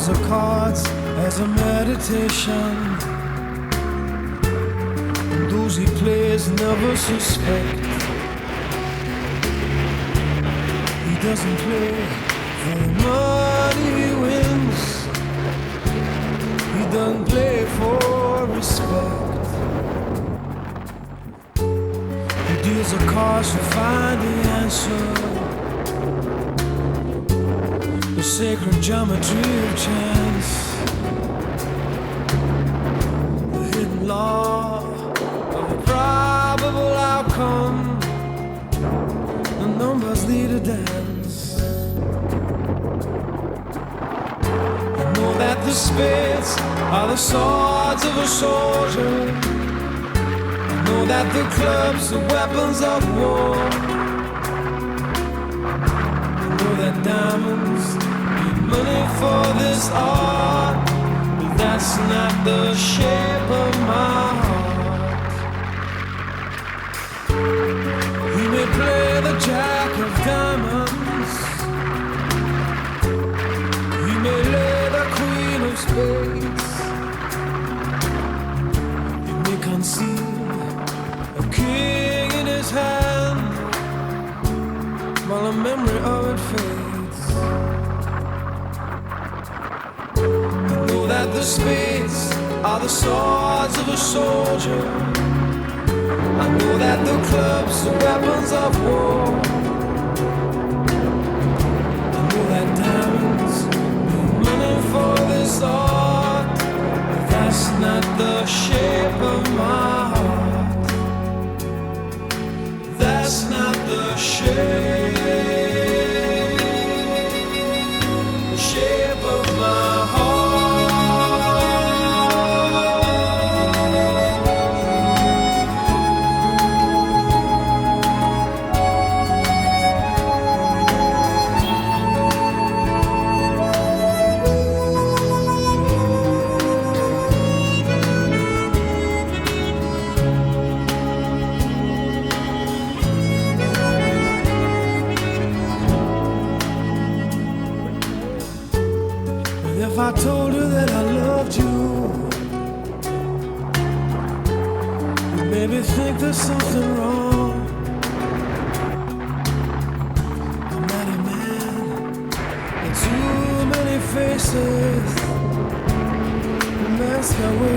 deals the cards as a meditation, and those he plays never suspect. He doesn't play for the money he wins, he doesn't play for respect. He deals the cards to find the answer, the sacred geometry of chance, the hidden law of a probable outcome. The numbers lead a dance. I know that the spades are the swords of a soldier. I know that the clubs are weapons of war. I know that diamonds need money for this art, but that's not the shape of my heart. He may play the jack of diamonds, he may lay the queen of spades, he may conceal a king in his hand while the memory of it fades. I know that the spades are the swords of a soldier. I know that the clubs are weapons of war. I know that diamonds need money for this art, but that's not the shape of my heart. That's not the shape of my heart. If I told you that I loved you, you'd maybe think there's something wrong. I'm not a man with too many faces, a mask I wear.